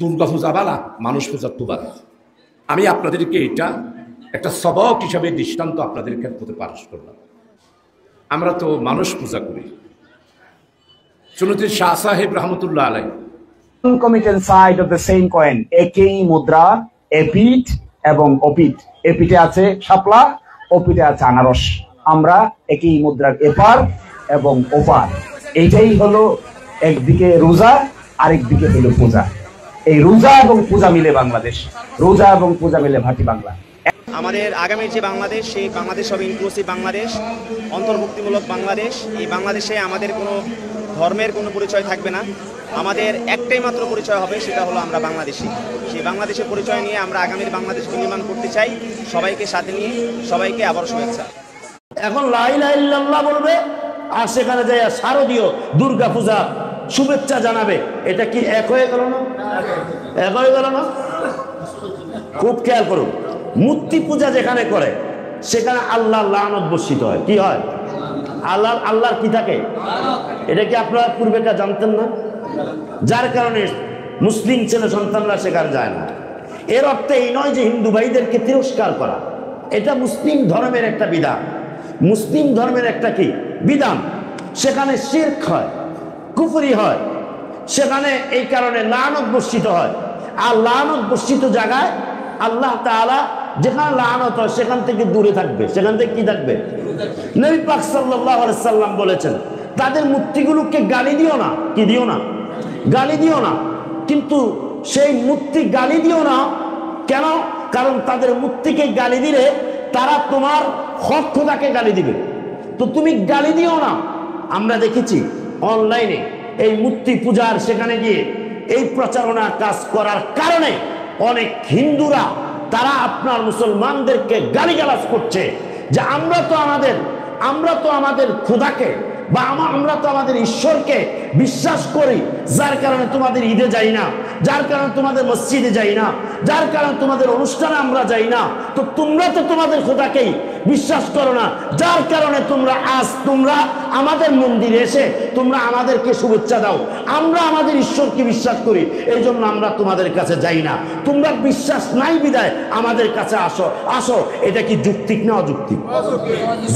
দুর্গা পূজা বালা, মানুষ পূজার তো বালা। আমি আপনাদেরকে এটা একটা সবক হিসাবে দৃষ্টান্ত আপনাদের ক্ষেত্রে পাশ করলাম। আমরা তো মানুষ পূজা করি। সুন্নতি শাহ সাহেব রহমতুল্লাহ আলাইহি concomitant side of the same coin, একই মুদ্রা, এপিঠ এবং ওপিঠ। এপিঠে আছে শাপলা, ওপিঠে আছে আনারস। আমরা একই মুদ্রার এপার এবং ওপার। এইটাই হলো একদিকে রোজা, আরেকদিকে হলো পূজা। এই রোজা এবং পূজা মিলে বাংলাদেশ, রোজা এবং পূজা মিলে ভাটি বাংলা। আমাদের আগামী যে বাংলাদেশ, সেই বাংলাদেশ হবে ইনক্লুসিভ বাংলাদেশ, অন্তর্ভুক্তিমূলক বাংলাদেশ। এই বাংলাদেশে আমাদের কোনো ধর্মের কোনো পরিচয় থাকবে না। আমাদের একটাই মাত্র পরিচয় হবে, সেটা হলো আমরা বাংলাদেশি। সেই বাংলাদেশের পরিচয় নিয়ে আমরা আগামীর বাংলাদেশ নির্মাণ করতে চাই। সবাইকে সাথে নিয়ে সবাইকে আবার শুভেচ্ছা। এখন লা ইলাহা ইল্লাল্লাহ বলবে আর সেখানে যাই শারদীয় দুর্গা পূজা শুভেচ্ছা জানাবে। এটা কি এক হয়ে গেল না? এক হয়ে গেল না? খুব খেয়াল করুন, মূর্তি পূজা যেখানে করে সেখানে আল্লাহর লানত বর্ষিত হয়। কি হয়? আল্লাহর কি থাকে? এটা কি আপনারা পূর্বেটা জানতেন না? যার কারণে মুসলিম ছেলে সন্তানরা সেখানে যায় না। এর অর্থ এই নয় যে হিন্দু ভাইদেরকে তিরস্কার করা। এটা মুসলিম ধর্মের একটা বিধান, মুসলিম ধর্মের একটা কি বিধান। সেখানে শিরক হয়, কুফরি হয়, সেখানে এই কারণে লানত বর্ষিত হয়। আর লানত বর্ষিত জায়গায় আল্লাহ তাআলা যেখানে লানত হয় সেখান থেকে দূরে থাকবে। সেখান থেকে কি থাকবে? নবী পাক সাল্লাল্লাহু আলাইহি সাল্লাম বলেছেন, তাদের মূর্তিগুলোকে গালি দিও না। কি দিও না? গালি দিও না। কিন্তু সেই মূর্তি গালি দিও না কেন? কারণ তাদের মূর্তিকে গালি দিলে তারা তোমার হক খোদাকে গালি দিবে। তো তুমি গালি দিও না। আমরা দেখেছি অনলাইনে এই মূর্তি পূজার সেখানে গিয়ে এই প্রচারণা কাজ করার কারণে অনেক হিন্দুরা তারা আপনার মুসলমানদেরকে গালিগালাজ করছে যে আমরা তো আমাদের খোদাকে বা আমরা তো আমাদের ঈশ্বরকে বিশ্বাস করি, যার কারণে তোমাদের ঈদে যাই না, যার কারণে তোমাদের মসজিদে যাই না, যার কারণে তোমাদের অনুষ্ঠানে আমরা যাই না। তো তোমরা তো তোমাদের খোদাকেই বিশ্বাস করো না, যার কারণে তোমরা আমাদের মন্দিরে এসে তোমরা আমাদেরকে শুভেচ্ছা দাও। আমরা আমাদের ঈশ্বরকে বিশ্বাস করি, এই জন্য আমরা তোমাদের কাছে যাই না। তোমরা বিশ্বাস নাই বিদায় আমাদের কাছে আসো। এটা কি যুক্তিক না অযৌক্তিক?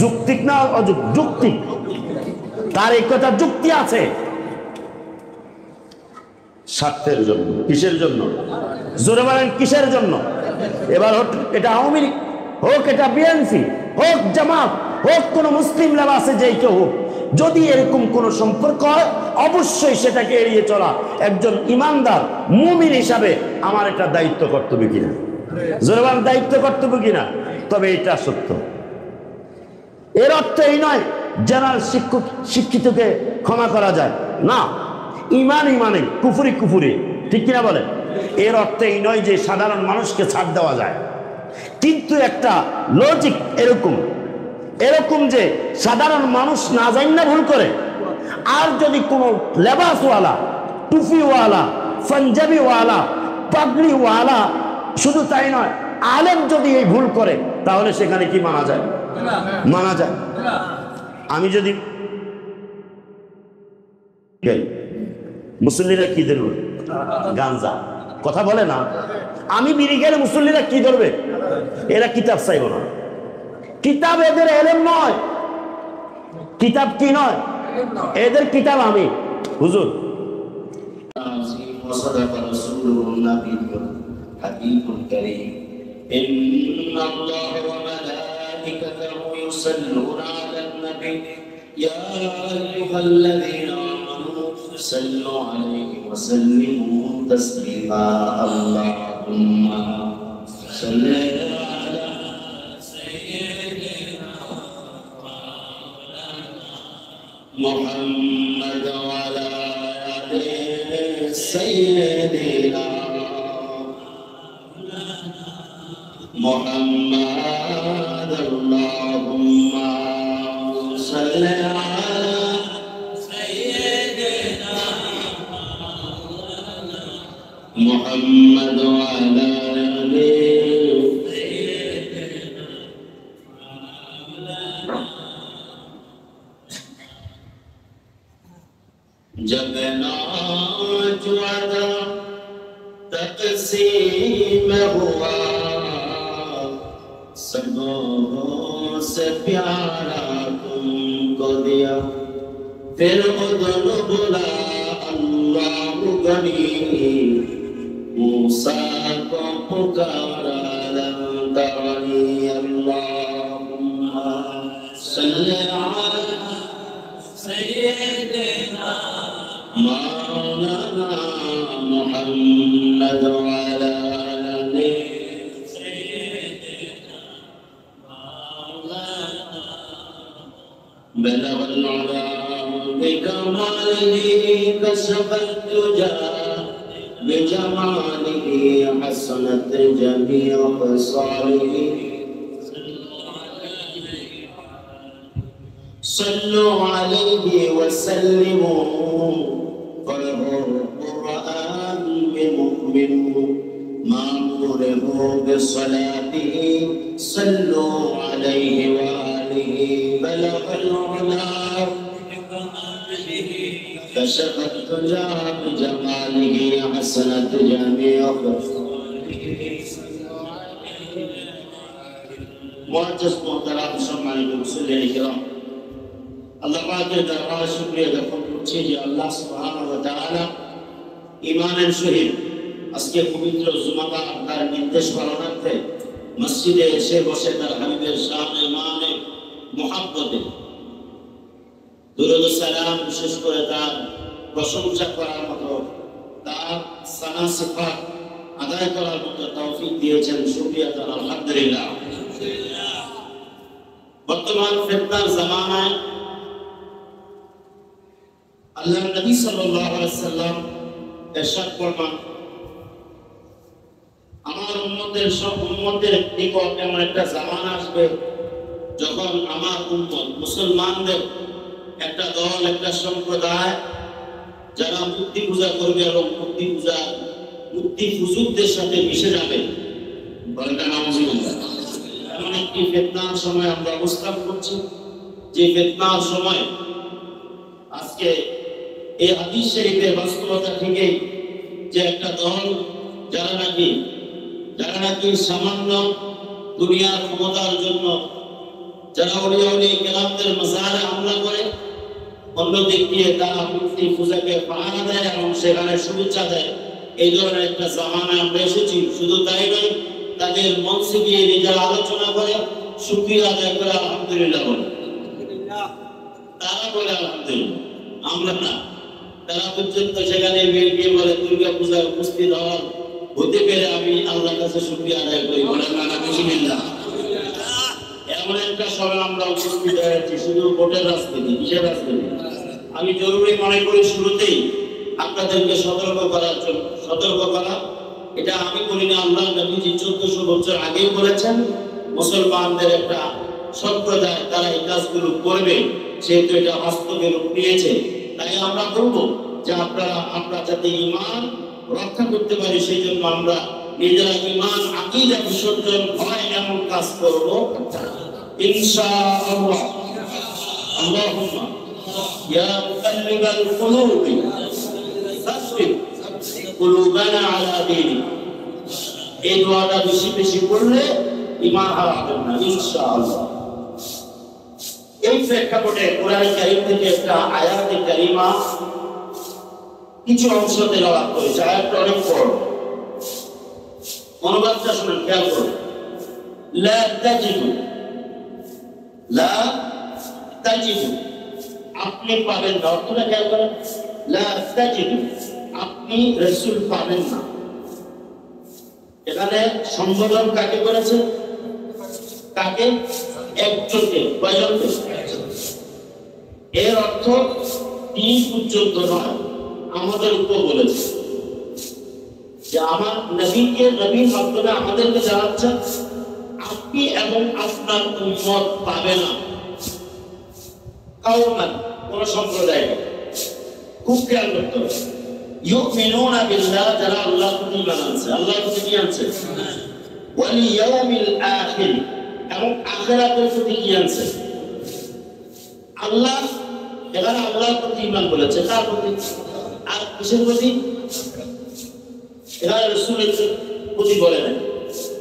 যুক্তিক না অযৌক্তিক? তার এই কথা যুক্তি আছে। স্বার্থের জন্য। কিসের জন্য? জোরে বলেন কিসের জন্য? এবার এটা আওয়ামী লীগ হোক, এটা বিএনপি হোক, জামাত হোক, কোন মুসলিম লেবাসে যেই কেউ হোক, যদি এরকম কোন সম্পর্ক হয় অবশ্যই সেটাকে এড়িয়ে চলা একজন ইমানদার মুমিন হিসাবে আমার এটা দায়িত্ব কর্তব্য কিনা? জোরে বলেন দায়িত্ব কর্তব্য কিনা? তবে এটা সত্য। এর অর্থ এই নয় জেনারেল শিক্ষিতকে ক্ষমা করা যায় না। ইমানে কুফরি, ঠিক কিনা বলেন? এর অর্থ এই নয় যে সাধারণ মানুষকে ছাড় দেওয়া যায়। কিন্তু একটা লজিক এরকম যে সাধারণ মানুষ না জানি না ভুল করে, আর যদি কোনো লেবাসওয়ালা, টুপিওয়ালা, পাঞ্জাবিওয়ালা, পাগড়িওয়ালা, শুধু তাই নয় আলেম যদি এই ভুল করে, তাহলে সেখানে কি মানা যায়? মানা যায়। আমি যদি মুসল্লিরা কি ধরবে? গাঞ্জা। কথা বলে না? আমি বিড়ি গেলে মুসল্লিরা কি ধরবে? এরা কিতাব চাইব না। কিতাব এদের এলেম নয়। কিতাব কি নয়? এদের কিতাব আমি হুজুর। يا أيها الذين آمنوا صلوا عليه وسلموا تسليما اللهم صل على سيدنا محمد وعلى آل سيدنا محمد اللهم صل على سيدنا محمد وعلى آل سيدنا जब नाच वादा नसीब हुआ सबों से प्यारा तुमको दिया फिर उधर बुला अल्लाह गनी मूसा को पुकारा लम तरनी अल्लाहुम्मा सल्ली अला सय्यिदिना मौलाना मुहम्मद व अला आलि सय्यिदिना मौलाना बलगल उला बिकमालिही कशफत तुजा बिजमालिही हसनत जमीअ खसालिही सल्लु अलैहि वसल्लिमू क़ुरआन में मुमिन मामूर हो बिस्सलातिही सल्लु अलैहि व आलिही बलगल उला कशफत तुजा बिजमालिही हसनत जमीअ मुअज़्ज़ज़ मोहतरम सम्मानित मुसल्लिन किराम আল্লাহ পাকের দরবারে শুকরিয়া জ্ঞাপন করছি যে আল্লাহ সুবহানাহু ওয়া তাআলা ঈমানের সহিত আজকে পবিত্র জুমাবার তার নির্দেশ পালনার্থে মসজিদে এসে বসে তার হাবিবের শানে মানে মুহাব্বতে দুরূদ ও সালাম বিশেষ করে তার প্রশংসা করার মতো তার সানা সিফাত আদায় করার মতো তৌফিক দিয়েছেন শুকরিয়া তার আলহামদুলিল্লাহ বর্তমান ফিতনার জামানায় আল্লাহ নবী সাল্লাল্লাহু আলাইহি ওয়াসাল্লাম ইরশাদ ফরমান আমার উম্মতের নিকট এমন একটা জামানা আসবে যখন আমার উম্মত মুসলমানদের একটা দল একটা সম্প্রদায় যারা মূর্তি পূজা করবে এবং মূর্তি পূজকদের সাথে মিশে যাবে বলেন নাউজুবিল্লাহ এমন একটি ফিতনার সময় আমরা অবস্থান করছি যে ফিতনার সময় আজকে এই হাদিস শরীফের বাস্তবতা থেকে যে একটা দল যারা নাকি সামান্য দুনিয়ার ক্ষমতার জন্য যারা ওলি কেরামদের মাজারে হামলা করে অন্য দিক দিয়ে তারা মূর্তি পূজাকে পাহারা দেয় এবং সেখানে শুভেচ্ছা দেয় এই ধরনের একটা জামানায় আমরা এসেছি শুধু তাই নয় তাদের মঞ্চে গিয়ে নিজেরা আলোচনা করে শুকরিয়া আদায় করে আলহামদুলিল্লাহ বলে তারা বলে আলহামদুলিল্লাহ আমরা না তারা পর্যন্ত সেখানে গিয়ে বলে দুর্গা পূজায় উপস্থিত হওয়ার হতে পেরে আমি আল্লাহর কাছে শুকরিয়া আদায় করি বলেন আলহামদুলিল্লাহ এমন একটা সময় আমরা উপস্থিত হয়েছি শুধু ভোটের রাজনীতি কিসের রাজনীতি আমি জরুরি মনে করি শুরুতেই আপনাদেরকে সতর্ক করা এটা আমি বলি না আল্লাহ নবীজি 1400 বছর আগেই বলেছেন মুসলমানদের একটা সম্প্রদায় তারা এই কাজগুলো করবে সেহেতু এটা বাস্তবে রূপ নিয়েছে তাই আমরা বলবো যে আমরা যাতে ঈমান রক্ষা করতে পারি সেই জন্য আমরা নিজেরা ঈমান আকীদা বিসর্জন হয় এমন কাজ করব ইনশাআল্লাহ আল্লাহুম্মা ইয়া মুকাল্লিবাল কুলুবি সাব্বিত কুলুবানা আলা দীনিক এই দোয়াটা বেশি বেশি পড়লে ঈমান হারাবে না ইনশাআল্লাহ এই প্রেক্ষাপটে কোরআন কারীম থেকে একটা আয়াতে কারিমা কিছু অংশ তেলাওয়াত করেছে আয়াতটা অনেক বড় অনুবাদটা শুনুন খেয়াল করুন লা তাজিদু আপনি পাবেন না অর্থটা খেয়াল করেন লা তাজিদু আপনি রাসূল পাবেন না এখানে সম্বোধন কাকে করেছে কাকে একজনকে কয়জনকে এর অর্থ তিন পর্যন্ত নয় আমাদের উপর বলেছে যে আমার নবীর মাধ্যমে আমাদেরকে জানাচ্ছেন আপনি এবং আপনার উম্মত পাবে না কাওমান কোন সম্প্রদায় খুব খেয়াল করতে হবে ইউমিনুনা বিল্লাহ যারা আল্লাহর প্রতি ঈমান আনছে আল্লাহর প্রতি কি আনছে ওয়াল ইয়াউমিল আখির এবং আখিরাতের প্রতি কি আনছে আল্লাহ এখানে আল্লাহর প্রতি ঈমান বলেছে তার প্রতি আর কিসের প্রতি এরা রসুলের প্রতি বলে না।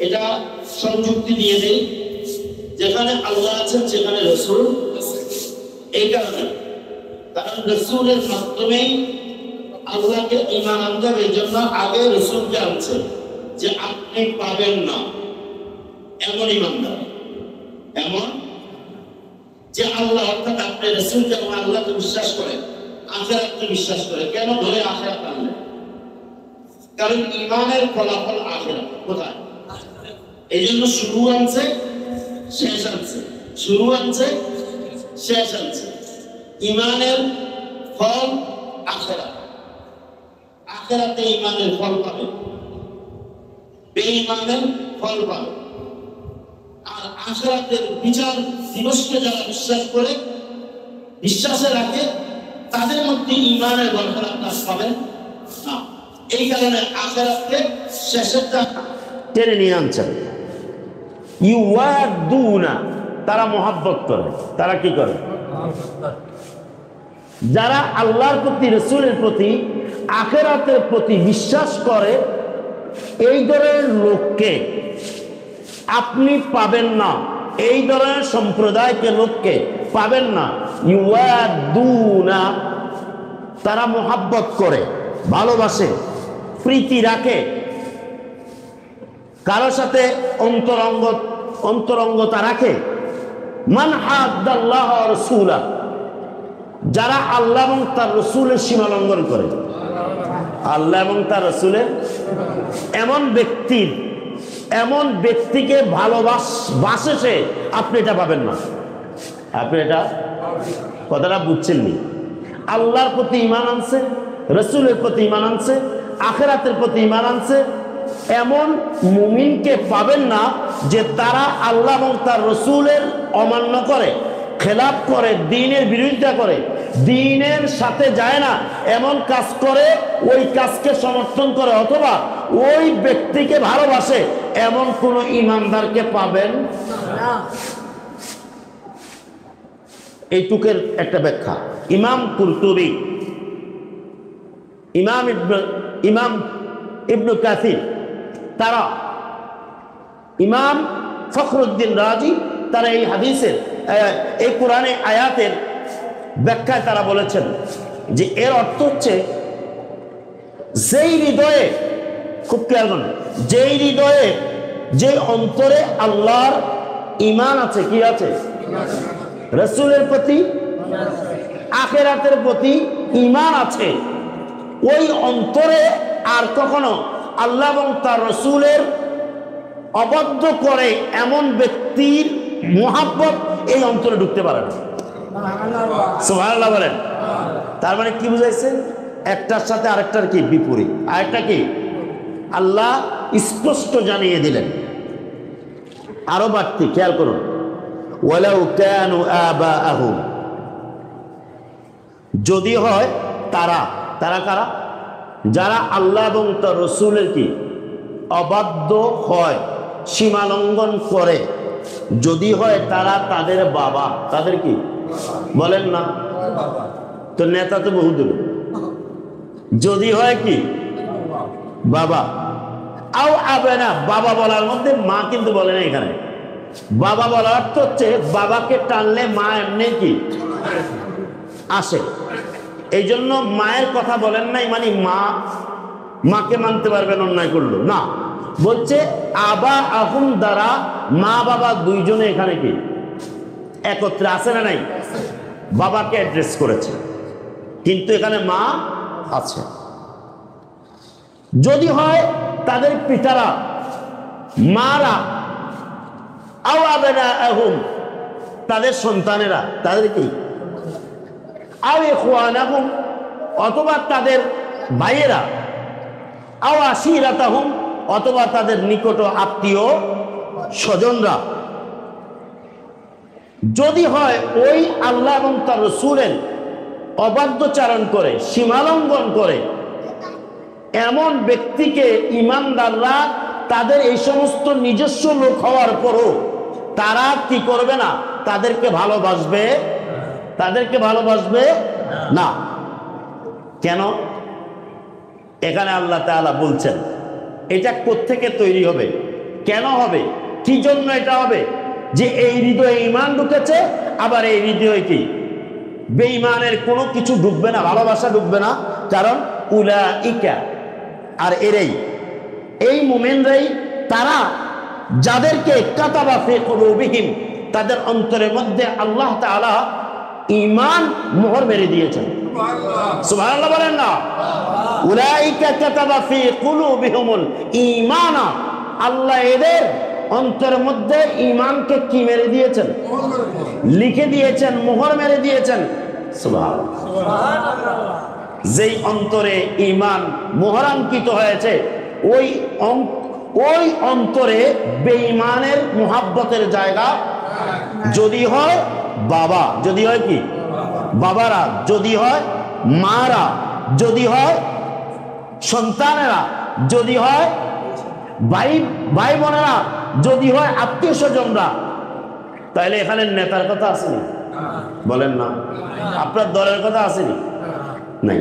এটা সংযুক্তি দিয়ে দেই, যেখানে আল্লাহ আছেন সেখানে রসুল এই কারণে, কারণ রসুলের মাধ্যমেই আল্লাহকে ঈমান আনতে হবে। এই জন্য আগে রসুলকে আনছে যে আপনি পাবেন না এমন ঈমানদার, এমন যে আল্লাহ অর্থাৎ আপনি রসুলকে এবং আল্লাহকে বিশ্বাস করেন, আখিরাতকে বিশ্বাস করে। কেন ধরে আখিরাত আনলেন? কারণ ঈমানের ফলাফল আখিরাত। কোথায়? এই জন্য শুরু আনছে শেষ আনছে, শুরু আনছে শেষ আনছে। ঈমানের ফল আখিরাত, আখিরাতে ঈমানের ফল পাবে, বেঈমানের ফল পাবে। আর আখিরাতের বিচার দিবসকে যারা বিশ্বাস করে, বিশ্বাসে রাখে, তাদের মধ্যে ঈমানের বরকত আপনারা পাবেন না। এই কারণে আখিরাতকে শেষেরটা টেনে নিয়ে আনছেন। ইউয়াদুনা, তারা মহব্বত করে। তারা কি করে? যারা আল্লাহর প্রতি, রসুলের প্রতি, আখিরাতের প্রতি বিশ্বাস করে, এই ধরনের লোককে আপনি পাবেন না, এই ধরনের সম্প্রদায়কে লোককে পাবেন না। ইউয়াদুনা, তারা মহব্বত করে, ভালোবাসে, প্রীতি রাখে, কারো সাথে অন্তরঙ্গতা রাখে। মান হাদ্দাল্লাহ ওয়া রাসূলা, যারা আল্লাহ এবং তার রসুলের সীমা লঙ্ঘন করে। আল্লাহ এবং তার রসুলের এমন ব্যক্তিকে ভালোবাসে সে, আপনি এটা পাবেন না। আপনি এটা কথাটা বুঝছেননি। আল্লাহর প্রতি ঈমান আনছে, রসুলের প্রতি ঈমান আনছে, আখিরাতের প্রতি ঈমান আনছে, এমন মুমিনকে পাবেন না যে তারা আল্লাহ এবং তার রসুলের অমান্য করে, খেলাপ করে, দ্বীনের বিরোধিতা করে, দ্বীনের সাথে যায় না, এমন কাজ করে, ওই কাজকে সমর্থন করে, অথবা ওই ব্যক্তিকে ভালোবাসে, এমন কোন ঈমানদারকে পাবেন না। এইটুকের একটা ব্যাখ্যা ইমাম কুরতুবী, ইমাম ইবনে কাসির, তারা, ইমাম ফখরুদ্দিন রাজি, তারা এই হাদিসের, এই কোরআনে আয়াতের ব্যাখ্যায় তারা বলেছেন যে এর অর্থ হচ্ছে, যেই হৃদয়ে, খুব খেয়াল করেন, যেই হৃদয়ে, যে অন্তরে আল্লাহর ঈমান আছে, কি আছে? রাসূলের প্রতি, আখিরাতের প্রতি ঈমান আছে, ওই অন্তরে আর কখনো আল্লাহ এবং তার রসুলের অবাধ্য করে এমন ব্যক্তির মুহাব্বত এই অন্তরে ঢুকতে পারে না। সুবহানাল্লাহ বলেন। তার মানে কি বুঝাইছে? একটার সাথে আরেকটার কি বিপরীত। আরেকটা কি? আল্লাহ স্পষ্ট জানিয়ে দিলেন। আরো বাড়তি খেয়াল করুন, ওয়ালাউ কানু আবাআহুম, যদি হয় তারা, তারা কারা? যারা আল্লাহ এবং তার রসুলের কি অবাধ্য হয়, সীমা লঙ্ঘন করে, যদি হয় তারা তাদের বাবা, তাদের কি বলেন না তো, নেতা তো বহু দূর, যদি হয় কি বাবা, আও আবে না, বাবা বলার মধ্যে মা কিন্তু বলে না এখানে। বাবা বলার অর্থ হচ্ছে বাবাকে টানলে মা এমনি কি আসে, এই জন্য মায়ের কথা বলেন নাই, মানে মাকে মানতে পারবেন অন্যায় করলো না, বলছে আবা আহুম দ্বারা মা বাবা দুইজনে এখানে কি একত্রে আছে না নাই? বাবাকে অ্যাড্রেস করেছে, কিন্তু এখানে মা আছে। যদি হয় তাদের পিতারা, মারা, আও আবেনা আহুম, তাদের সন্তানেরা, তাদের কি, আও ইখওয়ানাহুম, অথবা তাদের ভাইয়েরা, আও আশিরাতাহুম, অথবা তাদের নিকট আত্মীয় স্বজনরা, যদি হয় ওই আল্লাহ এবং তার রাসূলের অবাধ্যচারণ করে, সীমালঙ্ঘন করে, এমন ব্যক্তিকে ঈমানদাররা তাদের এই সমস্ত নিজস্ব লোক হওয়ার পরও তারা কি করবে না? তাদেরকে ভালোবাসবে, তাদেরকে ভালোবাসবে না। কেন? এখানে আল্লাহ তাআলা বলছেন এটা কোত্থেকে তৈরি হবে, কেন হবে, কি জন্য এটা হবে? যে এই হৃদয়ে ঈমান ঢুকেছে, আবার এই হৃদয়ে কি বেঈমানের কোনো কিছু ঢুকবে না, ভালোবাসা ঢুকবে না। কারণ উলাইকা, আর এরাই, এই মুমিনরাই তারা যাদেরকে কাতাবা ফি কুলুবিহিম, তাদের অন্তরের মধ্যে আল্লাহ তাআলা ঈমান মোহর মেরে দিয়েছেন। সুবহানাল্লাহ বলেন না? উলাইকা কাতাবা ফি কুলুবিহিমুল ঈমানা, আল্লাহ এদের অন্তরের মধ্যে ঈমানকে কি মেরে দিয়েছেন? লিখে দিয়েছেন, মোহর মেরে দিয়েছেন। সুবহানাল্লাহ। যেই অন্তরে ঈমান মোহরাঙ্কিত হয়েছে, ওই অন্তরে বেঈমানের মুহাব্বতের জায়গা যদি হয় বাবা, যদি হয় কি বাবারা, যদি হয় মারা, যদি হয় সন্তানেরা, যদি হয় ভাই বোনেরা, যদি হয় আত্মীয় স্বজনরা, তাহলে এখানে নেতার কথা আসেনি? বলেন না। আপনার দলের কথা আসেনি? নাই।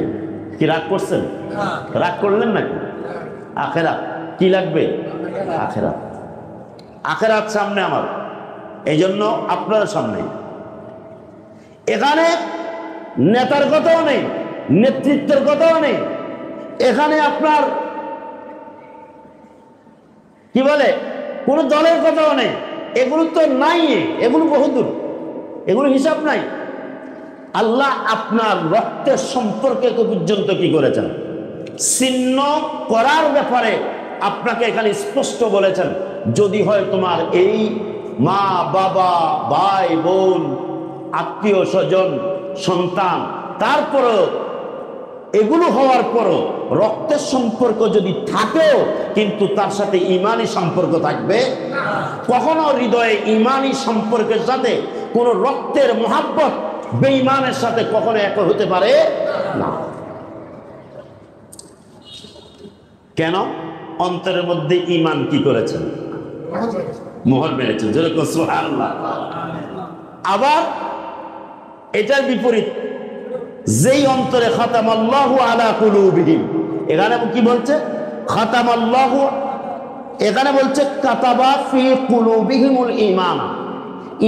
কি রাগ করছেন? রাগ করলেন নাকি? আখেরাত কি লাগবে? আখেরাত, আখেরাত সামনে আমার, এই জন্য আপনার সামনে। এখানে নেতার কথাও নেই, নেতৃত্বের কথাও নেই, এখানে আপনার কি বলে কোন দলের কথাও নেই, এগুলো তো নাই, এগুলো বহুদূর, এগুলো হিসাব নাই। আল্লাহ আপনার রক্তের সম্পর্কে পর্যন্ত কি করেছেন? ছিন্ন করার ব্যাপারে আপনাকে এখানে স্পষ্ট বলেছেন। যদি হয় তোমার এই মা বাবা, ভাই বোন, আত্মীয় স্বজন, সন্তান, তারপরও এগুলো হওয়ার পরও রক্তের সম্পর্ক যদি থাকেও, কিন্তু তার সাথে ঈমানি সম্পর্ক থাকবে। কখনো হৃদয়ে ঈমানি সম্পর্কের সাথে কোন রক্তের মুহাব্বত বেঈমানের সাথে কখনো এক হতে পারে না। কেন? অন্তরের মধ্যে ঈমান কি করেছেন? মোহর মেরেছেন। যেরকম সুবহানাল্লাহ। আবার এটার বিপরীত, যেই অন্তরে খাতামাল্লাহু আলা কুলুবিহিম, এখানে কি বলছে? খাতামাল্লাহু, এখানে বলছে কাতাবা ফি কুলুবিহিমুল ঈমান,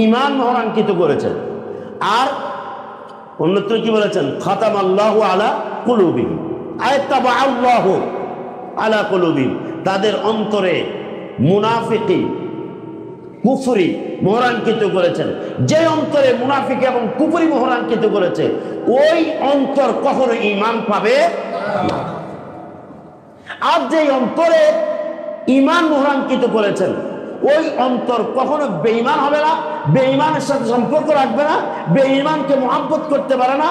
ঈমান মোহরাঙ্কিত করেছেন। আর অন্যত্র কি বলেছেন? খাতামাল্লাহু আলা কুলুবিহিম, আয়াতাবা আল্লাহু আলা কুলুবিহিম, তাদের অন্তরে মুনাফিকি, কুফরি মোহরাঙ্কিত করেছেন। যে অন্তরে মুনাফিক এবং কুফরি মোহরাঙ্কিত করেছে, ওই অন্তর কখনো ঈমান পাবে না। আর যে অন্তরে ঈমান মোহরাঙ্কিত করেছেন, ওই অন্তর কখনো বেঈমান হবে না, বেঈমানের সাথে সম্পর্ক রাখবে না, বেঈমানকে মুহাব্বত করতে পারে না।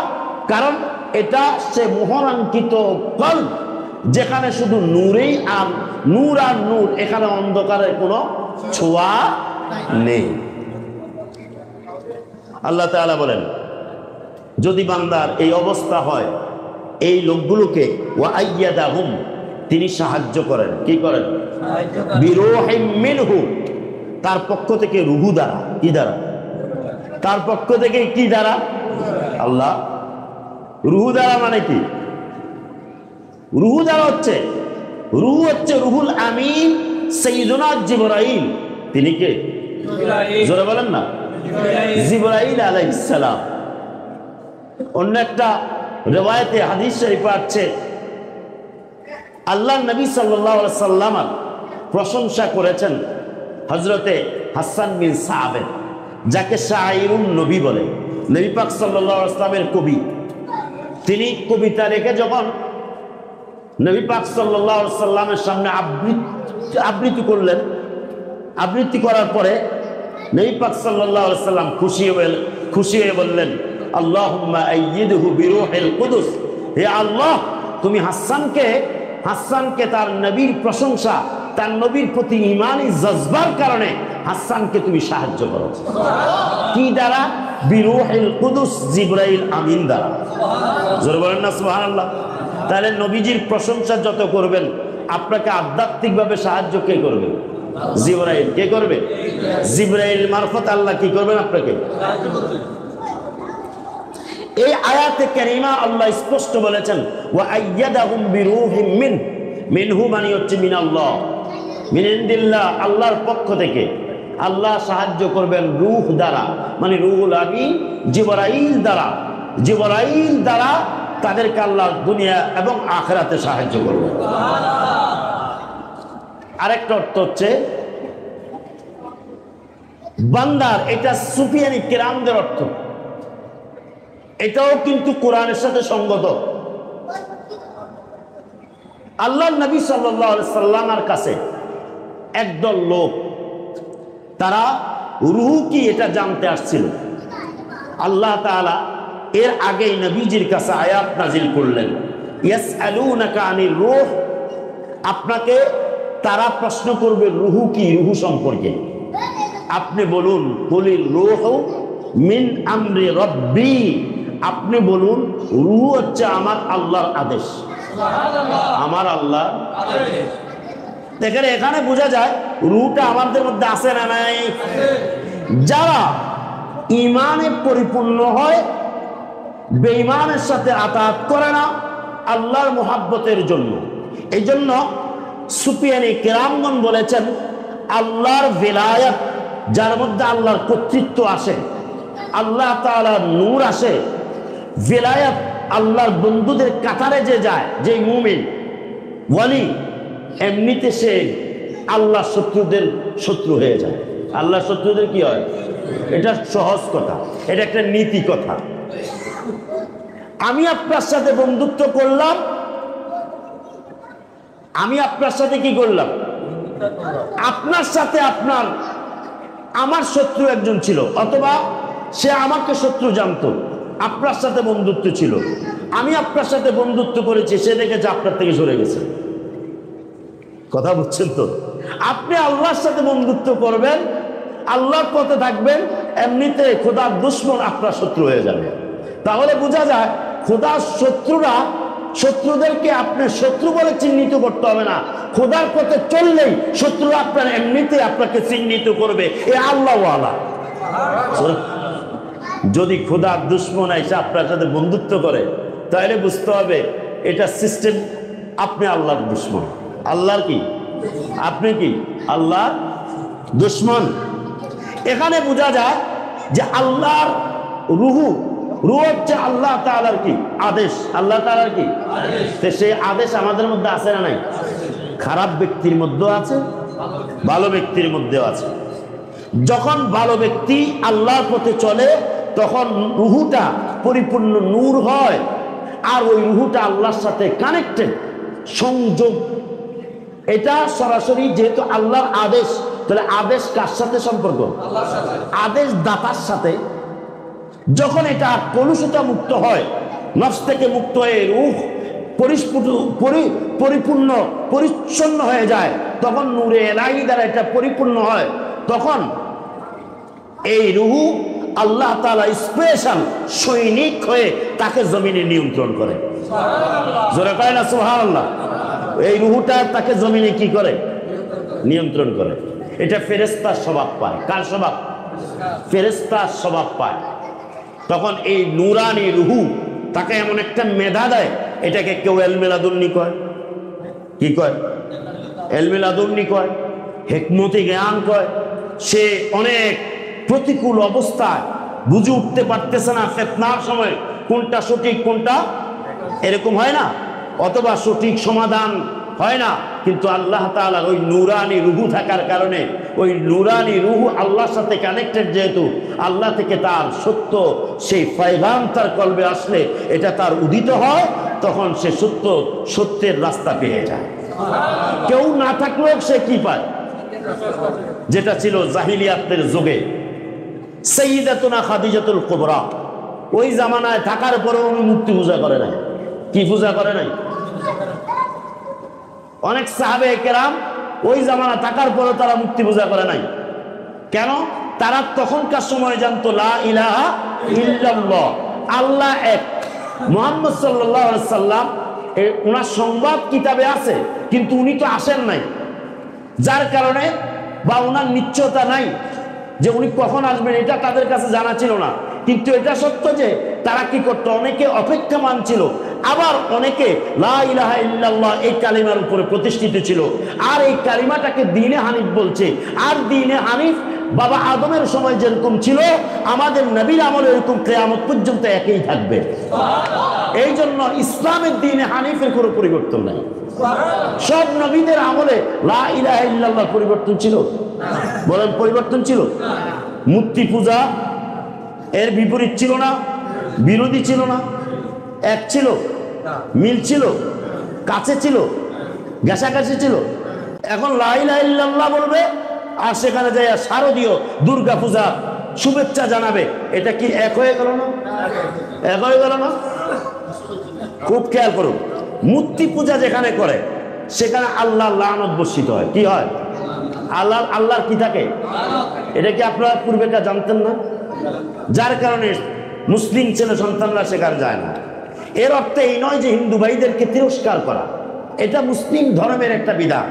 কারণ এটা সে মোহরাঙ্কিত কলব, যেখানে শুধু নূরেই আর নূর আর নূর, এখানে অন্ধকারের কোনো ছোঁয়া নেই। আল্লাহ তাআলা বলেন, যদি বান্দার এই অবস্থা হয়, এই লোকগুলোকে ওয়া আইয়াদাহুম, তিনি সাহায্য করেন। কি করেন? বিরূহিম মিনহু, তার পক্ষ থেকে রুহু দ্বারা। কি দ্বারা? তার পক্ষ থেকে কি দ্বারা? আল্লাহ। রুহু দ্বারা মানে কি? রুহু দ্বারা হচ্ছে, রুহু হচ্ছে রুহুল আমিন সাইয়্যিদুনা জিবরাইল। তিনি কে? জোরে বলেন না। জিবরাইল আলাইহিস সালাম। অন্য একটা রিওয়ায়াতে হাদিস শরীফে আছে, আল্লাহর নবী সাল্লাল্লাহু আলাইহি সাল্লাম প্রশংসা করেছেন হযরতে হাসান বিন সাবিত, যাকে শায়রুন নবী বলে। নবী পাক সাল্লাল্লাহু আলাইহি সাল্লামের কবি। তিনি কবিতা রেখে যখন নবী পাক সাল্লাল্লাহু আলাইহি সাল্লামের সামনে আবৃত্তি করলেন, আবৃত্তি করার পরে নবী পাক সাল্লাল্লাহু আলাইহি সাল্লাম খুশি হয়ে বললেন, আল্লাহুম্মা আইয়িদহু বিরূহিল কুদুস, হে আল্লাহ তুমি হাসানকে তার নবীর প্রশংসা, তার নবীর প্রতি ঈমানি জজবার কারণে হাসানকে তুমি সাহায্য করো। কি দ্বারা? বিরূহিল কুদুস, জিবরাইল আমিন দ্বারা। জোরে বলেন না সুবহানাল্লাহ। তাহলে নবীজির প্রশংসা যত করবেন, আপনাকে আধ্যাত্মিকভাবে সাহায্য কে করবে? জিবরাইল। কে করবে? জিবরাইল মারফত আল্লাহ কি করবেন? আপনাকে। এই আয়াতে কারিমা আল্লাহ স্পষ্ট বলেছেন, ওয়া আইয়াদাহুম বিরূহিম মিন, মিনহু মানে হচ্ছে মিনাল্লাহ, মিনিন্দিল্লাহ আল্লাহর পক্ষ থেকে। আল্লাহ সাহায্য করবেন রূহ দ্বারা, মানে রুহুল আমিন জিবরাইল দ্বারা। জিবরাইল দ্বারা তাদেরকে আল্লাহ দুনিয়া এবং আখিরাতে সাহায্য করবেন। আরেকটা অর্থ হচ্ছে বান্দার, এটা সুফিয়ানি কিরামদের অর্থ, এটাও কিন্তু কোরআনের সাথে সঙ্গত। আল্লাহ নবী সাল্লাল্লাহু আলাইহি সাল্লামের কাছে একদল লোক, তারা রূহ কি এটা জানতে আসছিল। আল্লাহ তাআলা এর আগেই নবীজির কাছে আয়াত নাজিল করলেন, ইয়াসআলুনাকা আনির রূহ, আপনাকে তারা প্রশ্ন করবে রূহ কি, রূহ সম্পর্কে। আপনি বলুন কুলির রূহ মিন আমরি রব্বি, আপনি বলুন রূহ হচ্ছে আমার আল্লাহর আদেশ, আমার আল্লাহ। দেখেন এখানে বোঝা যায় রূহটা আমাদের মধ্যে আছে না নাই। যারা ইমানে পরিপূর্ণ হয়, বেঈমানের সাথে আতাত করে না আল্লাহর মুহাব্বতের জন্য। এই জন্য সুফিয়ানি কিরামগণ বলেছেন, আল্লাহর ভিলায়াত, যার মধ্যে আল্লাহর কর্তৃত্ব আসে, আল্লাহ তাআলার নূর আসে, ভিলায়াত আল্লাহর বন্ধুদের কাতারে যে যায়, যে মুমিন ওয়ালি, এমনিতে সে আল্লাহ শত্রুদের শত্রু হয়ে যায়। আল্লাহ শত্রুদের কি হয়? এটা সহজ কথা, এটা একটা নীতি কথা। আমি আপনার সাথে বন্ধুত্ব করলাম, আমি আপনার সাথে কি করলাম? আপনার সাথে আপনার আমার শত্রু একজন ছিল, অথবা সে আমাকে শত্রু জানতো, আপনার সাথে বন্ধুত্ব ছিল। আমি আপনার সাথে বন্ধুত্ব করেছি, সে দেখেছে আপনার থেকে সরে গেছে। কথা বুঝছেন তো? আপনি আল্লাহর সাথে বন্ধুত্ব করবেন, আল্লাহর পথে থাকবেন, এমনিতে খোদার দুশমন আপনার শত্রু হয়ে যাবে। তাহলে বোঝা যায় খোদার শত্রুরা, শত্রুদেরকে আপনি শত্রু বলে চিহ্নিত করতে হবে না, খোদার পথে চললেই শত্রুরা আপনার এমনিতে আপনাকে চিহ্নিত করবে, এ আল্লাহ ওয়ালা। যদি খোদার দুশমন এসে আপনার সাথে বন্ধুত্ব করে, তাহলে বুঝতে হবে এটা সিস্টেম, আপনি আল্লাহর দুশমন। আল্লাহর কি? আপনি কি আল্লাহর দুশমন। এখানে বোঝা যায় যে আল্লাহর রূহ, রূহ হচ্ছে আল্লাহ তাআলার কি আদেশ, আল্লাহ তাআলার কি আদেশ। সেই আদেশ আমাদের মধ্যে আছে না নাই? খারাপ ব্যক্তির মধ্যেও আছে, ভালো ব্যক্তির মধ্যেও আছে। যখন ভালো ব্যক্তি আল্লাহর পথে চলে, তখন রূহটা পরিপূর্ণ নূর হয়, আর ওই রূহটা আল্লাহর সাথে কানেক্টেড, সংযোগ। এটা সরাসরি, যেহেতু আল্লাহর আদেশ, তাহলে আদেশ কার সাথে সম্পর্ক? আদেশ দাতার সাথে। যখন এটা কলুষতা মুক্ত হয়, নফস থেকে মুক্ত হয়ে রূহ পরিপূর্ণ পরিচ্ছন্ন হয়ে যায়, তখন নূরে এলাহি দ্বারা এটা পরিপূর্ণ হয়। তখন এই রূহ আল্লাহ তাআলা স্পেশাল সৈনিক হয়ে তাকে জমিনে নিয়ন্ত্রণ করে। জোরে কয় না সুবহানাল্লাহ। এই রূহটা তাকে জমিনে কি করে? নিয়ন্ত্রণ করে। এটা ফেরেশতার স্বভাব পায়। কার স্বভাব? ফেরেশতার স্বভাব পায়। তখন এই নূরানি রূহ তাকে এমন একটা মেধা দেয়, এটাকে কেউ ইলমে লাদুন্নি কয়। কি কয়? ইলমে লাদুন্নি কয়, হিকমতি জ্ঞান কয়। সে অনেক প্রতিকূল অবস্থায় বুঝে উঠতে পারতেছে না, ফিতনার সময় কোনটা সঠিক কোনটা এরকম হয় না, অথবা সঠিক সমাধান হয় না। কিন্তু আল্লাহ তাআলার ওই নূরানি রূহ থাকার কারণে, ওই নূরানি রূহ আল্লাহর সাথে কানেক্টেড, যেহেতু আল্লাহ থেকে তার সত্য, সেই পয়গাম তার কলবে আসলে এটা তার উদিত হয়, তখন সে সত্যের রাস্তা পেয়ে যায়। কেউ না থাকলেও সে কি পায়? যেটা ছিল জাহিলিয়াতের যুগে সাইয়্যিদাতুনা খাদিজাতুল কুবরা, ওই জামানায় থাকার পরেও উনি মূর্তি পূজা করে নাই। কি পূজা করে নাই? অনেক সাহাবে কেরাম ওই জামানা থাকার পরেও তারা মূর্তি পূজা করে নাই। কেন? তারা তখনকার সময় জানতো লা ইলাহা ইল্লাল্লাহ, আল্লাহ এক। মুহাম্মদ সাল্লাল্লাহু আলাইহি সাল্লাম ওনার সংবাদ কিতাবে আছে, কিন্তু উনি তো আসেন নাই, যার কারণে বা ওনার নিশ্চয়তা নাই যে উনি কখন আসবেন, এটা তাদের কাছে জানা ছিল না। কিন্তু এটা সত্য যে তারা কি করতো, অনেকে অপেক্ষামান ছিল আবার অনেকে লা ইলাহা ইল্লাল্লাহ এই কালিমার উপরে প্রতিষ্ঠিত ছিল, আর এই কালিমাটাকে দ্বীনে হানিফ বলছে। আর দ্বীনে হানিফ বাবা আদমের সময় যেরকম ছিল, আমাদের নবীর আমলে এরকম কিয়ামত পর্যন্ত একই থাকবে। এই জন্য ইসলামের দ্বীনে হানিফের কোনো পরিবর্তন নাই। সব নবীদের আমলে লা ইলাহা ইল্লাল্লাহ পরিবর্তন ছিল, বলেন পরিবর্তন ছিল। মূর্তি পূজা এর বিপরীত ছিল না, বিরোধী ছিল না, এক ছিল, মিল ছিল, কাছে ছিল, ঘেঁষাঘেঁষি ছিল। এখন লা ইলাহা ইল্লাল্লাহ বলবে আর সেখানে যাইয়া শারদীয় দুর্গা পূজা শুভেচ্ছা জানাবে, এটা কি এক হয়ে গেল না? এক হয়ে গেল না? খুব খেয়াল করুন, মূর্তি পূজা যেখানে করে সেখানে আল্লাহর লানত বর্ষিত হয়। কি হয়? আল্লাহর কি থাকে? এটা কি আপনারা পূর্বেকার জানতেন না? যার কারণে মুসলিম ছেলে সন্তানরা সেখানে যায় না। এর অর্থ এই নয় যে হিন্দু ভাইদেরকে তিরস্কার করা, এটা মুসলিম ধর্মের একটা বিধান,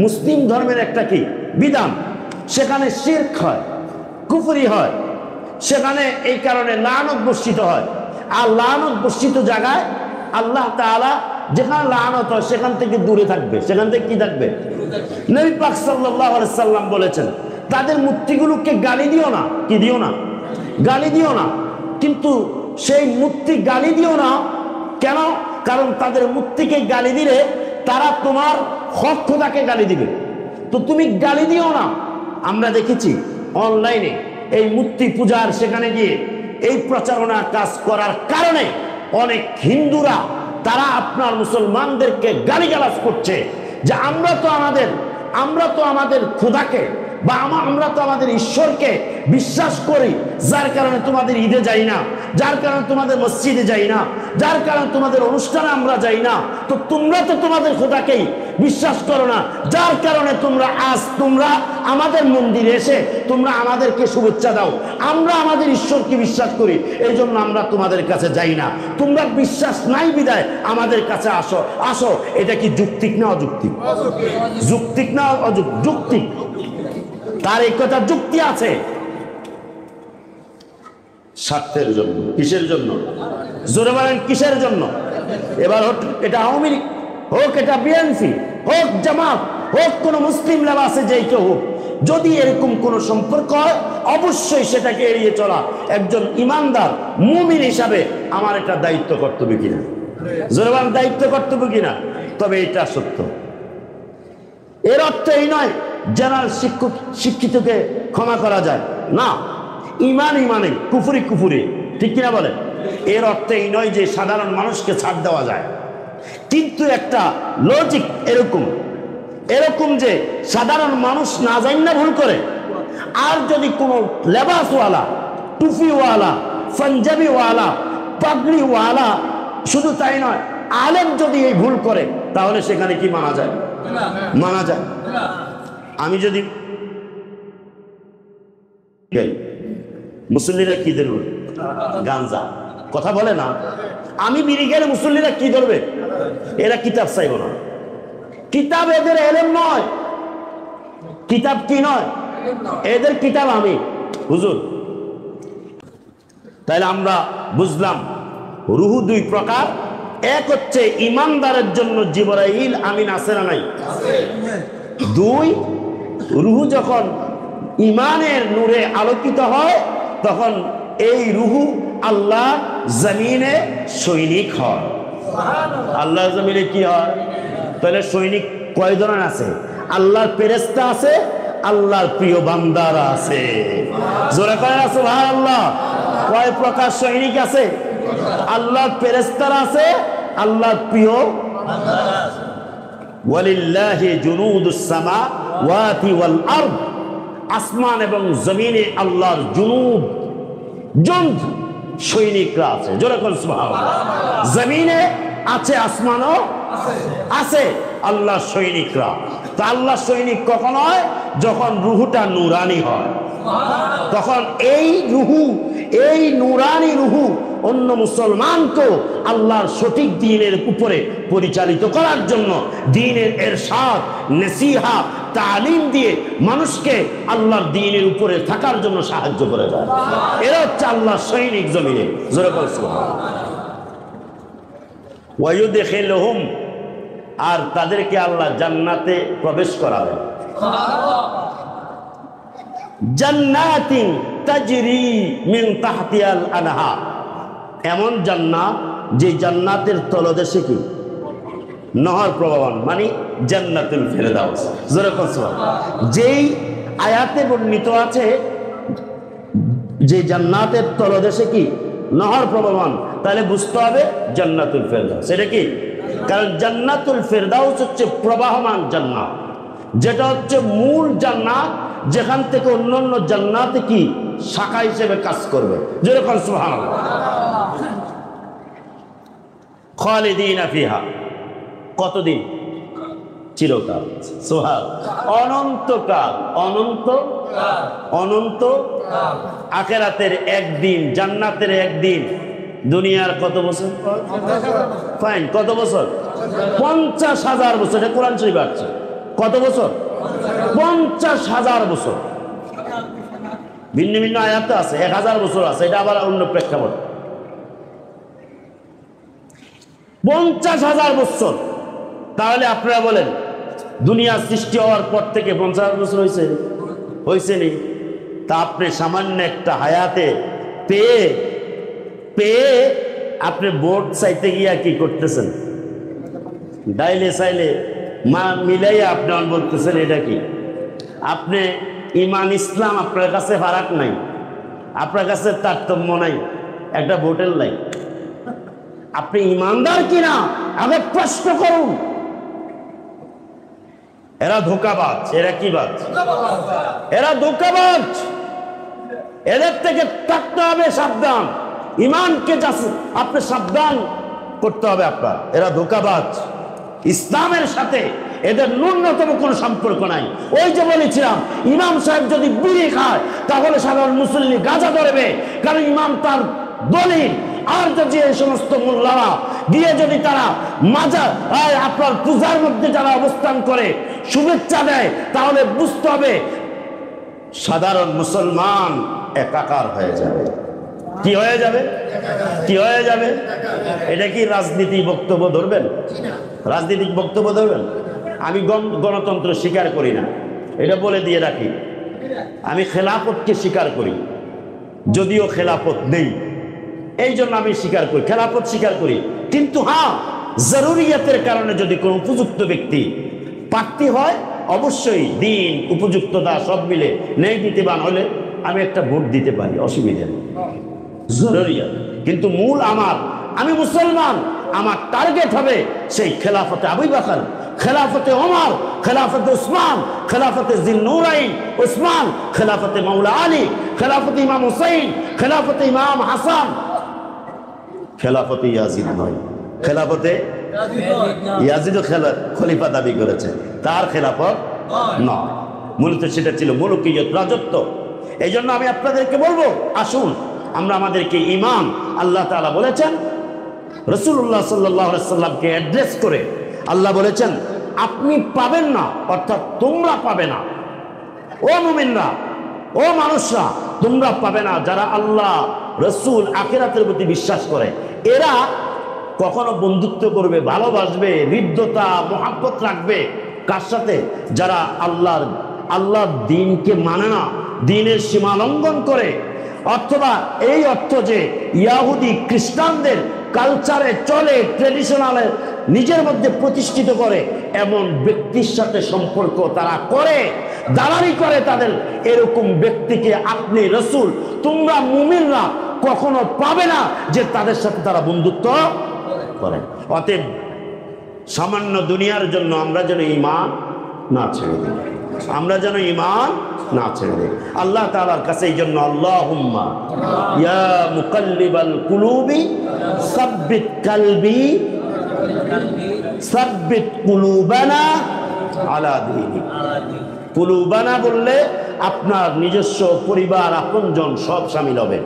মুসলিম ধর্মের একটা কি বিধান। সেখানে শিরক হয়, কুফরি হয়, সেখানে এই কারণে লানত বর্ষিত হয়। আর লানত বর্ষিত জায়গায় আল্লাহ তাআলা যেখানে লানত হয় সেখান থেকে দূরে থাকবে, সেখান থেকে কি থাকবে? নবী পাক সাল্লাল্লাহু আলাইহি সাল্লাম বলেছেন তাদের মূর্তিগুলোকে গালি দিও না। কি দিও না? গালি দিও না। কিন্তু সেই মূর্তি গালি দিও না কেন? কারণ তাদের মূর্তিকে গালি দিলে তারা তোমার হক খোদাকে গালি দিবে, তো তুমি গালি দিও না। আমরা দেখেছি অনলাইনে এই মূর্তি পূজার সেখানে গিয়ে এই প্রচারণা কাজ করার কারণে অনেক হিন্দুরা তারা আপনার মুসলমানদেরকে গালিগালাজ করছে যে আমরা তো আমাদের খোদাকে বা আমরা তো আমাদের ঈশ্বরকে বিশ্বাস করি, যার কারণে তোমাদের ঈদে যাই না, যার কারণে তোমাদের মসজিদে যাই না, যার কারণে তোমাদের অনুষ্ঠানে আমরা যাই না। তো তোমরা তো তোমাদের খোদাকেই বিশ্বাস করো না, যার কারণে তোমরা আমাদের মন্দিরে এসে তোমরা আমাদেরকে শুভেচ্ছা দাও। আমরা আমাদের ঈশ্বরকে বিশ্বাস করি, এই জন্য আমরা তোমাদের কাছে যাই না। তোমরা বিশ্বাস নাই বিদায় আমাদের কাছে আসো। এটা কি যুক্তিক না অযৌক্তিক? যুক্তিক না অযৌক্তিক? তার এই কথা যুক্তি আছে। স্বার্থের জন্য। কিসের জন্য? জোরে বলেন কিসের জন্য? এবার এটা আওয়ামী লীগ হোক, এটা বিএনপি হোক, জামাত হোক, কোন মুসলিম লেবাসে যেই কেউ হোক, যদি এরকম কোন সম্পর্ক হয় অবশ্যই সেটাকে এড়িয়ে চলা একজন ইমানদার মুমিন হিসাবে আমার একটা দায়িত্ব কর্তব্য কিনা? জোরে বলেন দায়িত্ব কর্তব্য কিনা? তবে এটা সত্য। এর অর্থ এই নয় জেনারেল শিক্ষিতকে ক্ষমা করা যায় না, ইমানে কুফরি, ঠিক কিনা বলে? এর অর্থ এই নয় যে সাধারণ মানুষকে ছাড় দেওয়া যায়। কিন্তু একটা লজিক এরকম যে সাধারণ মানুষ না জানি না ভুল করে, আর যদি কোনো লেবাসওয়ালা, টুপিওয়ালা, পাঞ্জাবিওয়ালা, পাগড়িওয়ালা, শুধু তাই নয় আলেম যদি এই ভুল করে, তাহলে সেখানে কি মানা যায়? মানা যায়। আমি যদি মুসল্লিরা কি ধরবে? গাঞ্জা। কথা বলে না? আমি বিড়ি গেলে মুসল্লিরা কি ধরবে? এরা কিতাব চাইব না। কিতাব এদের এলেম নয়। কিতাব কি নয়? এদের কিতাব আমি হুজুর। তাহলে আমরা বুঝলাম রুহু দুই প্রকার। এক হচ্ছে ইমানদারের জন্য জিবরাইল আমিন আছে না নাই? দুই, রুহু যখন ইমানের নূরে আলোকিত হয় তখন এই রুহু আল্লাহ জমিনে সৈনিক হয়। আল্লাহ জমিনে কি হয়? তাহলে সৈনিক কয় ধরনের আছে? আল্লাহর ফেরেশতা আছে, আল্লাহর প্রিয় বান্দারা আছে। জোরে কয় না সুবহানাল্লাহ? কয় প্রকার সৈনিক আছে? আল্লাহর ফেরেশতারা আছে, আল্লাহর প্রিয় বান্দারা আছে। ওয়ালিল্লাহি জুনুদুস সামাওয়াতি ওয়াল আরদ। আসমান এবং জমিনে আল্লাহর জুনুদ সৈনিকরা আছে। জোরে বল সুবহানাল্লাহ। জমিনে আছে, আসমানও আছে আল্লাহর সৈনিকরা। তো আল্লাহর সৈনিক কখন হয়? যখন রুহুটা নূরানি হয়। তখন এই নূরানি রুহু অন্য মুসলমানকে আল্লাহর সঠিক দ্বীনের উপরে পরিচালিত করার জন্য দ্বীনের ইরশাদ, নসিহত, তালিম দিয়ে মানুষকে আল্লাহর দ্বীনের উপরে থাকার জন্য সাহায্য করে যায়। এরা হচ্ছে আল্লাহর সৈনিক জমিনে। জোরে বল সুবহানাল্লাহ। ওয়ায়ুদখিলুহুম, আর তাদেরকে আল্লাহ জান্নাতে প্রবেশ করাবেন। জান্নাতিন তাজরি মিন তাহতিহাল আনহার, এমন জান্নাত যে জান্নাতের তলদেশে কি নহর প্রবাহমান, মানে জান্নাতুল ফেরদাউস। যেরকম যেই আয়াতে বর্ণিত আছে যে জান্নাতের তলদেশে কি নহর প্রবাহমান, তাহলে বুঝতে হবে জান্নাতুল ফেরদাউস। এটা কি? কারণ জান্নাতুল ফেরদাউস হচ্ছে প্রবাহমান জান্নাত, যেটা হচ্ছে মূল জান্নাত, যেখান থেকে অন্যান্য জান্নাতে কি শাখা হিসেবে কাজ করবে। যেরকম সুবহানাল্লাহ। খালিদিনা ফিহা, কতদিন? চিরকাল। অনন্তকাল। অনন্ত আখিরাতের একদিন, জান্নাতের একদিন। দুনিয়ার কত বছর? ফাইন, কত বছর? 50,000 বছর। এটা কোরআন শরীফে আছে। কত বছর? 50,000 বছর। ভিন্ন ভিন্ন আয়াত আছে, 1000 বছর আছে, এটা আবার অন্য প্রেক্ষাপট। 50,000 বছর। তাহলে আপনারা বলেন, দুনিয়া সৃষ্টি হওয়ার পর থেকে 50,000 বছর হয়েছে নি? তা আপনি সামান্য একটা হায়াতে পেয়ে আপনি ভোট চাইতে গিয়া কি করতেছেন? ডাইলে চাইলে মিলাইয়া আপনি বলতেছেন এটা কি? আপনি ইমান ইসলাম আপনার কাছে ফারাক নাই, আপনার কাছে তারতম্য নাই, একটা ভোটের লাইন। আপনি ইমানদার কিনা আগে প্রশ্ন করুন। এরা ধোঁকাবাজ। এরা কি বাজ? এরা ধোঁকাবাজ। এদের থেকে থাকতে হবে সাবধান। ইমানকে আপনি সাবধান করতে হবে আপনার। এরা ধোঁকাবাজ। ইসলামের সাথে এদের ন্যূনতম কোনো সম্পর্ক নাই। ওই যে বলেছিলাম, ইমাম সাহেব যদি বিড়ি খায় তাহলে সাধারণ মুসল্লি গাঁজা ধরবে, কারণ ইমাম তার দলিল। আর যদি এই সমস্ত মোল্লারা গিয়ে যদি তারা মাজার আপনার পূজার মধ্যে যারা অবস্থান করে শুভেচ্ছা দেয়, তাহলে বুঝতে হবে সাধারণ মুসলমান একাকার হয়ে যাবে। কি হয়ে যাবে? কি হয়ে যাবে? এটা কি রাজনীতি বক্তব্য ধরবেন? রাজনৈতিক বক্তব্য ধরবেন? আমি গণতন্ত্র স্বীকার করি না, এটা বলে দিয়ে রাখি। আমি খেলাফতকে স্বীকার করি, যদিও খেলাফত নেই, এই জন্য আমি স্বীকার করি, খেলাফত স্বীকার করি। কিন্তু হ্যাঁ, জরুরিয়াতের কারণে যদি কোনো উপযুক্ত ব্যক্তি প্রার্থী হয়, অবশ্যই দিন উপযুক্ততা সব মিলে ন্যায় নীতিবান হলে আমি একটা ভোট দিতে পারি, অসুবিধা নেই, জরুরিয়াত। কিন্তু মূল আমি মুসলমান, আমার টার্গেট হবে সেই খেলাফতে আবু বকর, খেলাফতে ওমর, খেলাফতে উসমান, খেলাফতে জিন্নুরাইন উসমান, খেলাফতে মাওলা আলী, খেলাফতে ইমাম হুসাইন, খেলাফতে ইমাম হাসান, খেলাফতে ইয়াজিদ নয়। খেলাফতে ইয়াজিদও খলিফা দাবি করেছে, তার খেলাফত নয়। মূলত সেটা ছিল মুলকিয়ত, রাজত্ব। এই জন্য আমি আপনাদেরকে বলবো, আসুন আমরা আমাদেরকে ঈমান, আল্লাহ তাআলা বলেছেন, রাসূলুল্লাহ সাল্লাল্লাহু আলাইহি সাল্লামকে অ্যাড্রেস করে আল্লাহ বলেছেন, আপনি পাবেন না, অর্থাৎ তোমরা পাবে না, ও মুমিনরা, ও মানুষরা, তোমরা পাবে না যারা আল্লাহ রাসূল আখিরাতের প্রতি বিশ্বাস করে। এরা কখনো বন্ধুত্ব করবে, ভালোবাসবে, হৃদ্যতা মহাব্বত রাখবে কার সাথে? যারা আল্লাহর দ্বীনকে মানে না, দ্বীনের সীমা লঙ্ঘন করে, অথবা এই অর্থ যে ইহুদি খ্রিস্টানদের কালচারে চলে, ট্রেডিশনালে নিজের মধ্যে প্রতিষ্ঠিত করে, এমন ব্যক্তির সাথে সম্পর্ক তারা করে, দালালি করে তাদের। এরকম ব্যক্তিকে আপনি রাসূল, তোমরা মুমিনরা কখনো পাবে না যে তাদের সাথে তারা বন্ধুত্ব করে। অতএব সামান্য দুনিয়ার জন্য আমরা যেন ঈমান না ছেড়ে দিই, আমরা যেন ঈমান না ছেড়ে দিই আল্লাহ তাআলার কাছে। এই জন্য আল্লাহুম্মা ইয়া মুকাল্লিবাল কুলুবি সাব্বিত কালবি সাব্বিত কুলুবানা আলা দীনিক। কুলুবানা বললে আপনার নিজস্ব পরিবার, আপনজন সব শামিল হবে,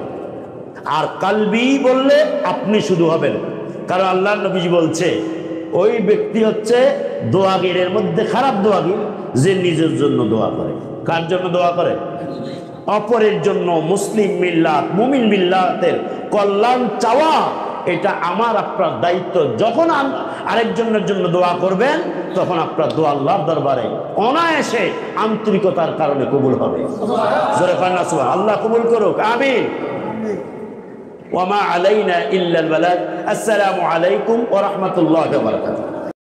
আর কালবি বললে আপনি শুধু হবেন। কারণ আল্লাহর নবীজি বলছে, ওই ব্যক্তি হচ্ছে দোয়াগিরের মধ্যে খারাপ দোয়াগির, যে নিজের জন্য দোয়া করে। কার জন্য দোয়া করে? অপরের জন্য। মুসলিম মিল্লাত, মুমিন মিল্লাতের কল্যাণ চাওয়া, এটা আমার আপনার দায়িত্ব। যখন আরেকজনের জন্য দোয়া করবেন তখন আপনার দোয়া আল্লাহর দরবারে অনায়াসে আন্তরিকতার কারণে কবুল হবে। জোরে কান্না সুবহান আল্লাহ কবুল করুক, আমিন। ওয়া মা আলাইনা ইল্লাল বালাগ। আসসালামু আলাইকুম ওয়া রাহমাতুল্লাহি ওয়া বারাকাতুহু।